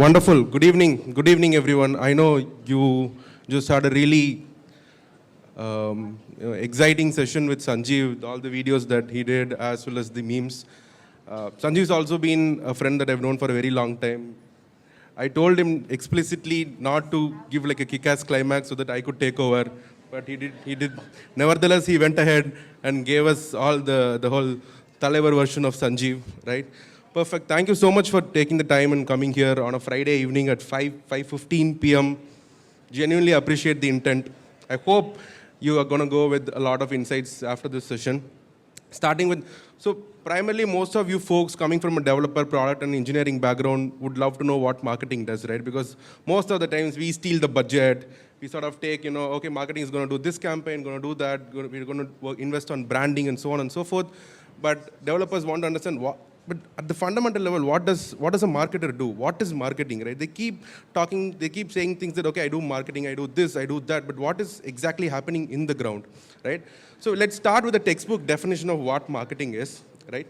Wonderful. Good evening. Good evening, everyone. I know you just had a really exciting session with Sanjeev, with all the videos that he did, as well as the memes. Sanjeev's also been a friend that I've known for a very long time. I told him explicitly not to give like a kick-ass climax so that I could take over, but he did. He did. Nevertheless, he went ahead and gave us all the whole Talavar version of Sanjeev, right? Perfect. Thank you so much for taking the time and coming here on a Friday evening at 5:15 p.m. Genuinely appreciate the intent. I hope you are going to go with a lot of insights after this session. Starting with, so primarily most of you folks coming from a developer, product and engineering background would love to know what marketing does, right? Because most of the times we steal the budget. We sort of take, okay, marketing is going to do this campaign, going to do that, we're going to invest on branding and so on and so forth. But developers want to understand but at the fundamental level, what does a marketer do? What is marketing, right? They keep talking, they keep saying things that, okay, I do marketing, I do this, I do that, but what is exactly happening in the ground, right? So let's start with the textbook definition of what marketing is, right?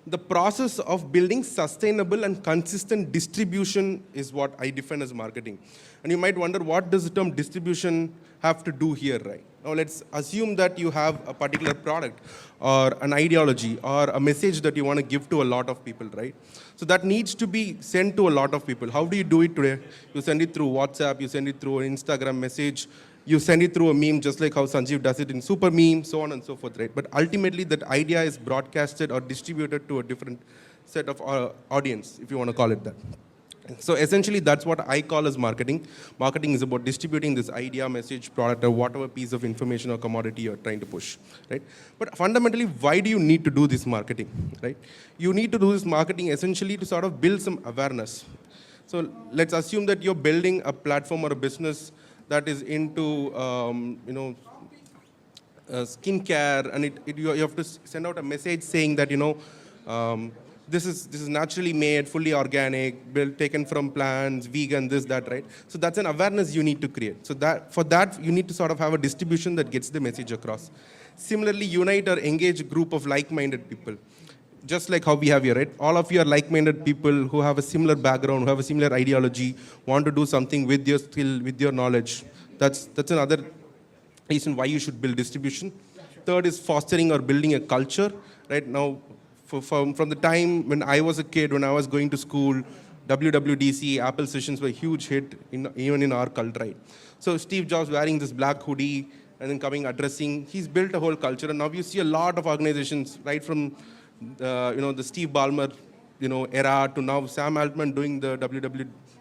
The process of building sustainable and consistent distribution is what I define as marketing. And you might wonder, what does the term distribution have to do here, right? Now let's assume that you have a particular product or an ideology or a message that you want to give to a lot of people, right? So that needs to be sent to a lot of people. How do you do it today? You send it through WhatsApp, you send it through an Instagram message, you send it through a meme, just like how Sanjeev does it in Super Meme, so on and so forth, right? But ultimately, that idea is broadcasted or distributed to a different set of audience, if you want to call it that. So essentially, that's what I call as marketing. Marketing is about distributing this idea, message, product, or whatever piece of information or commodity you're trying to push, right? But fundamentally, why do you need to do this marketing, right? You need to do this marketing essentially to sort of build some awareness. So let's assume that you're building a platform or a business that is into, skincare, and you have to send out a message saying that, this is naturally made, fully organic, taken from plants, vegan, this, that, right? So that's an awareness you need to create. So for that, you need to sort of have a distribution that gets the message across. Similarly, unite or engage a group of like-minded people. Just like how we have here, right? All of you are like-minded people who have a similar background, who have a similar ideology, want to do something with your skill, with your knowledge. That's another reason why you should build distribution. Third is fostering or building a culture, right? Now, from the time when I was a kid, when I was going to school, WWDC, Apple sessions were a huge hit, even in our cult, right? So Steve Jobs wearing this black hoodie and then coming addressing, he's built a whole culture. And now you see a lot of organizations, right from the Steve Ballmer era to now Sam Altman doing the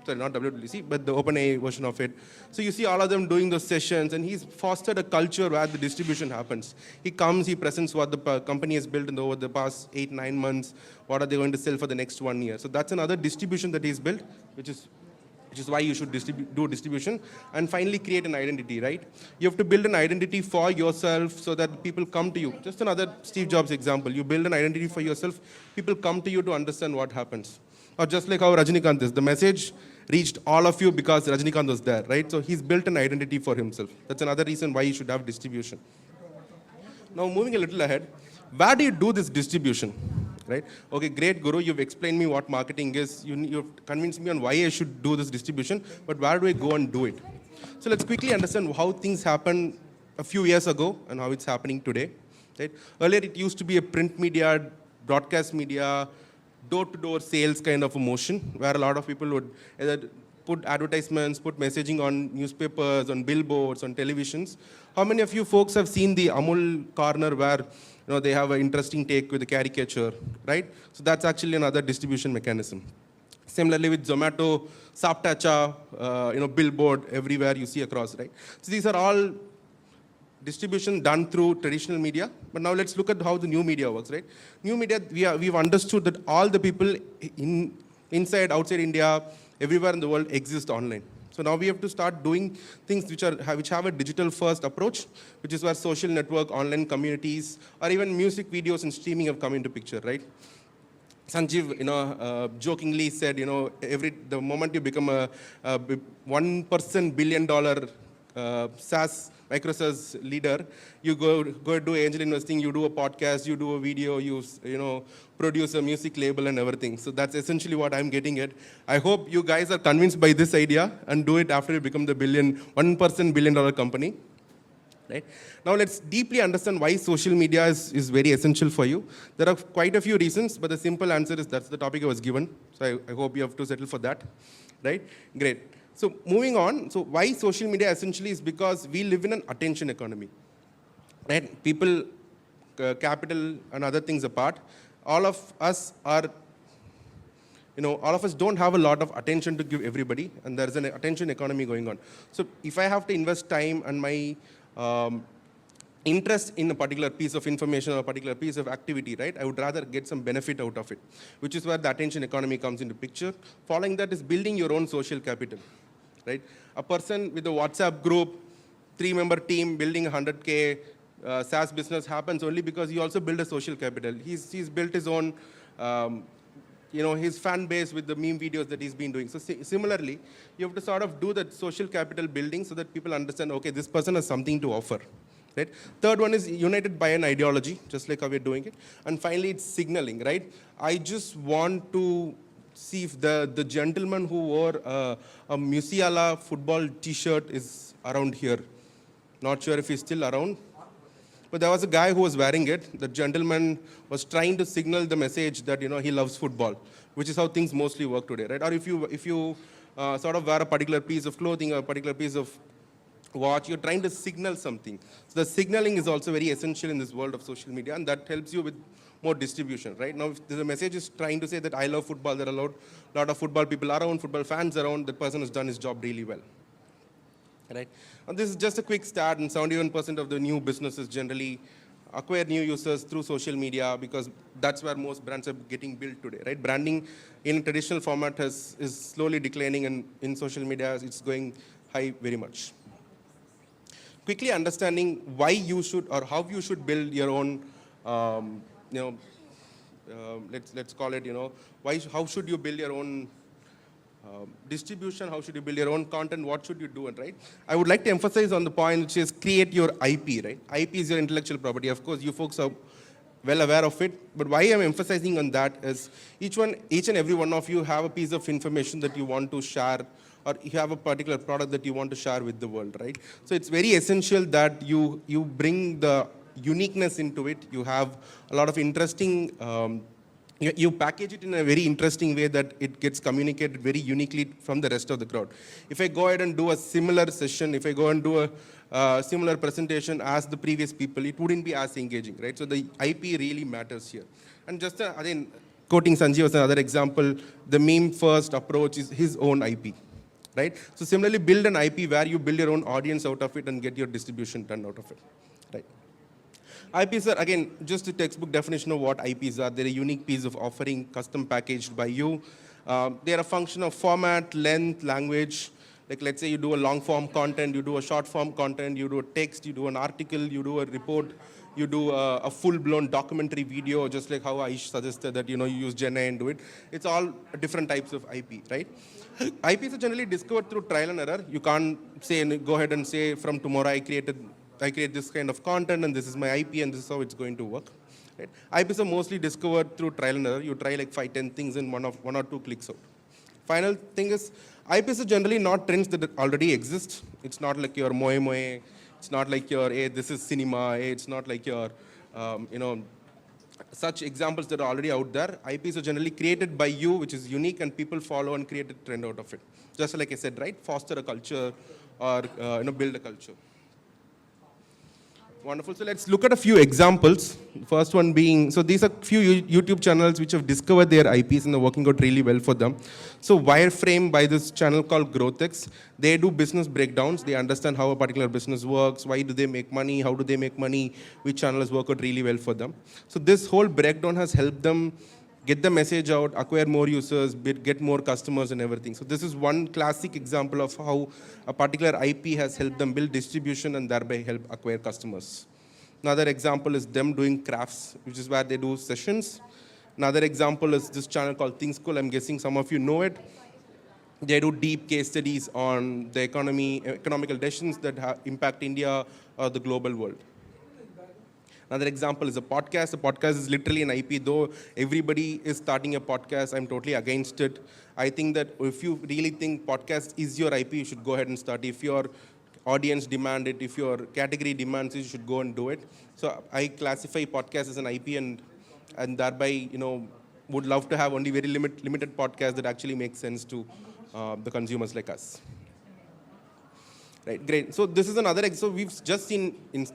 not WWDC, but the OpenAI version of it. So you see all of them doing those sessions, and he's fostered a culture where the distribution happens. He comes, he presents what the company has built over the past 8-9 months, what are they going to sell for the next 1 year. So that's another distribution that he's built, which is why you should do distribution. And finally, create an identity, right? You have to build an identity for yourself so that people come to you. Just another Steve Jobs example. You build an identity for yourself, people come to you to understand what happens. Or just like how Rajinikanth is. The message reached all of you because Rajinikanth was there, right? So he's built an identity for himself. That's another reason why you should have distribution. Now, moving a little ahead, where do you do this distribution? Right? Okay, great, Guru. You've explained me what marketing is. You've convinced me on why I should do this distribution, but where do I go and do it? So let's quickly understand how things happened a few years ago and how it's happening today. Right? Earlier, it used to be a print media, broadcast media, door-to-door sales kind of a motion, where a lot of people would either put advertisements, put messaging on newspapers, on billboards, on televisions. How many of you folks have seen the Amul corner where they have an interesting take with a caricature, right? So that's actually another distribution mechanism. Similarly with Zomato, Saptacha, billboard everywhere you see across, right? So these are all distribution done through traditional media. But now let's look at how the new media works, right? New media, we've understood that all the people inside, outside India, everywhere in the world exist online. So now we have to start doing things which have a digital-first approach, which is where social network, online communities, or even music videos and streaming have come into picture, right? Sanjeev, jokingly said, the moment you become a $1 billion SaaS, Microsoft's leader, you go do angel investing, you do a podcast, you do a video, produce a music label and everything. So that's essentially what I'm getting at. I hope you guys are convinced by this idea and do it after you become the 1% billion-dollar company. Right? Now let's deeply understand why social media is very essential for you. There are quite a few reasons, but the simple answer is that's the topic I was given. So I hope you have to settle for that. Right? Great. So moving on, so why social media essentially is because we live in an attention economy. Right? People, capital and other things apart, all of us don't have a lot of attention to give everybody, and there's an attention economy going on. So if I have to invest time and my interest in a particular piece of information or a particular piece of activity, right, I would rather get some benefit out of it, which is where the attention economy comes into picture. Following that is building your own social capital, right? A person with a WhatsApp group, 3-member team building 100K SaaS business happens only because he also built a social capital. He's built his own his fan base with the meme videos that he's been doing. So similarly, you have to sort of do that social capital building so that people understand, okay, this person has something to offer. Right? Third one is united by an ideology, just like how we're doing it. And finally, it's signaling, right? I just want to see if the gentleman who wore a Musiala football t-shirt is around here. Not sure if he's still around. But there was a guy who was wearing it. The gentleman was trying to signal the message that he loves football, which is how things mostly work today, right? Or if you sort of wear a particular piece of clothing or a particular piece of watch, you're trying to signal something. So the signaling is also very essential in this world of social media, and that helps you with more distribution, right? Now, if the message is trying to say that I love football, there are a lot of football people around, football fans around, that person has done his job really well. Right? And this is just a quick start, and 71% of the new businesses generally acquire new users through social media because that's where most brands are getting built today, right? Branding in traditional format is slowly declining, and in social media, it's going high very much. Quickly understanding why you should or how you should build your own, let's call it, how should you build your own distribution, how should you build your own content, what should you do, right? I would like to emphasize on the point which is create your IP, right? IP is your intellectual property. Of course, you folks are well aware of it, but why I'm emphasizing on that is each and every one of you have a piece of information that you want to share, or you have a particular product that you want to share with the world, right? So it's very essential that you bring the uniqueness into it. You have a lot of interesting, you package it in a very interesting way that it gets communicated very uniquely from the rest of the crowd. If I go ahead and do a similar session, if I go and do a similar presentation as the previous people, it wouldn't be as engaging, right? So the IP really matters here. And just again, quoting Sanjeev as another example, the meme first approach is his own IP. Right? So similarly, build an IP where you build your own audience out of it and get your distribution done out of it. Right? IPs are, again, just a textbook definition of what IPs are. They're a unique piece of offering, custom packaged by you. They're a function of format, length, language. Like let's say you do a long form content, you do a short form content, you do a text, you do an article, you do a report, you do a full-blown documentary video, just like how Aish suggested that you use Gen AI and do it. It's all different types of IP, right? IPs are generally discovered through trial and error. You can't go ahead and say from tomorrow I create this kind of content and this is my IP and this is how it's going to work. Right? IPs are mostly discovered through trial and error. You try like 5-10 things in one or two clicks out. Final thing is, IPs are generally not trends that already exist. It's not like your moe moe. It's not like your, hey, this is cinema. Hey, it's not like your, such examples that are already out there. IPs are generally created by you, which is unique, and people follow and create a trend out of it. Just like I said, right? Foster a culture or build a culture. Wonderful. So let's look at a few examples. First one being, so these are few YouTube channels which have discovered their IPs and are working out really well for them. So Wireframe, by this channel called GrowthX, they do business breakdowns. They understand how a particular business works, why do they make money, how do they make money, which channels work out really well for them. So this whole breakdown has helped them get the message out, acquire more users, get more customers and everything. So this is one classic example of how a particular IP has helped them build distribution and thereby help acquire customers. Another example is them doing crafts, which is where they do sessions. Another example is this channel called ThinkSchool. I'm guessing some of you know it. They do deep case studies on the economical decisions that impact India or the global world. Another example is a podcast. A podcast is literally an IP, though everybody is starting a podcast. I'm totally against it. I think that if you really think podcast is your IP, you should go ahead and start. If your audience demand it, if your category demands it, you should go and do it. So I classify podcast as an IP, and thereby, would love to have only very limited podcasts that actually make sense to the consumers like us. Right, great. So this is another, so we've just seen in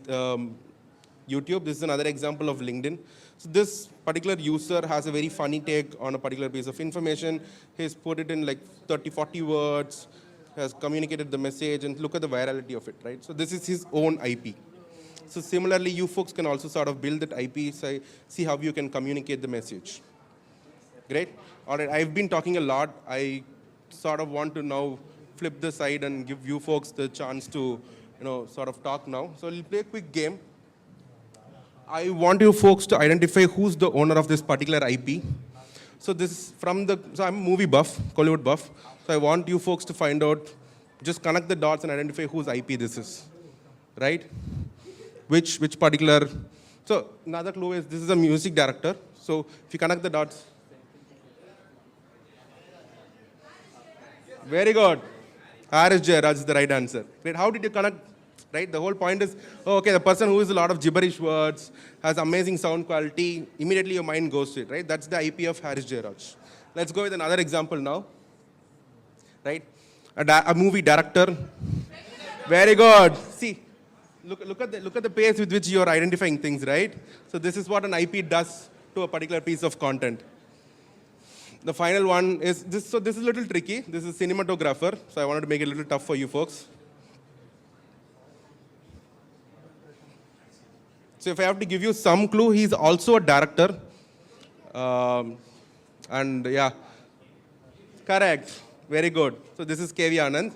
YouTube. This is another example of LinkedIn. So this particular user has a very funny take on a particular piece of information. He's put it in like 30, 40 words, has communicated the message, and look at the virality of it, right? So this is his own IP. So similarly, you folks can also sort of build that IP, see how you can communicate the message. Great. All right, I've been talking a lot. I sort of want to now flip the side and give you folks the chance to, sort of talk now. So we'll play a quick game. I want you folks to identify who's the owner of this particular IP. So this is so I'm a movie buff, Hollywood buff. So I want you folks to find out, just connect the dots and identify whose IP this is, right? Which particular, so another clue is this is a music director. So if you connect the dots. Very good. Haris Jayaraj is the right answer. Great, how did you connect? Right? The whole point is, the person who uses a lot of gibberish words, has amazing sound quality, immediately your mind goes to it, right? That's the IP of Haris Jayaraj. Let's go with another example now, right? A movie director. Very good. See, look at the pace with which you're identifying things, right? So this is what an IP does to a particular piece of content. The final one is this. So this is a little tricky. This is cinematographer. So I wanted to make it a little tough for you folks. So if I have to give you some clue, he's also a director. And yeah, correct. Very good. So this is KV Anand.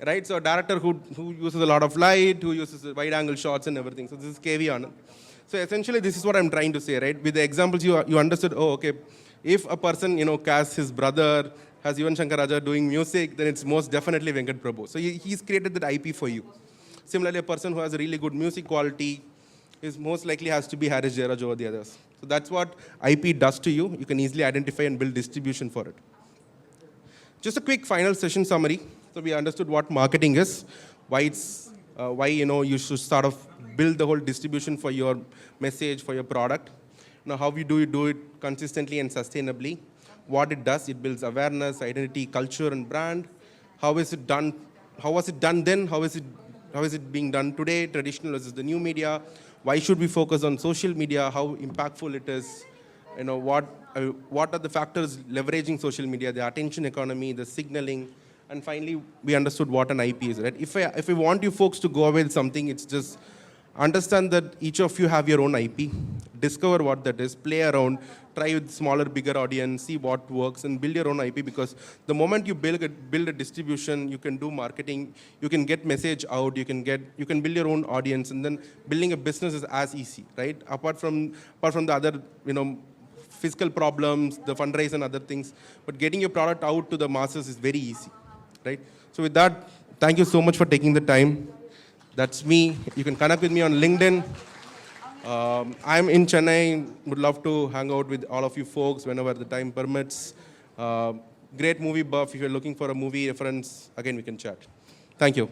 Right? So a director who uses a lot of light, who uses wide angle shots and everything. So this is KV Anand. So essentially this is what I'm trying to say, right? With the examples you understood, if a person, casts his brother, has Yuvan Shankar Raja doing music, then it's most definitely Venkat Prabhu. So he's created that IP for you. Similarly, a person who has a really good music quality is most likely has to be Haris Jayaraj over the others. So that's what IP does to you. You can easily identify and build distribution for it. Just a quick final session summary. So we understood what marketing is, why you should sort of build the whole distribution for your message, for your product. Now, how you do it consistently and sustainably. What it does, it builds awareness, identity, culture, and brand. How is it done? How was it done then? How is it being done today? Traditional versus the new media. Why should we focus on social media? How impactful it is? What are the factors leveraging social media? The attention economy, the signaling, and finally, we understood what an IP is. Right? If we want you folks to go away with something, it's just understand that each of you have your own IP. Discover what that is. Play around. Try with smaller, bigger audience. See what works, and build your own IP. Because the moment you build a distribution, you can do marketing. You can get message out. You can build your own audience, and then building a business is as easy, right? Apart from the other, fiscal problems, the fundraise and other things. But getting your product out to the masses is very easy, right? So with that, thank you so much for taking the time. That's me. You can connect with me on LinkedIn. I'm in Chennai. Would love to hang out with all of you folks whenever the time permits. Great movie buff. If you're looking for a movie reference, again, we can chat. Thank you.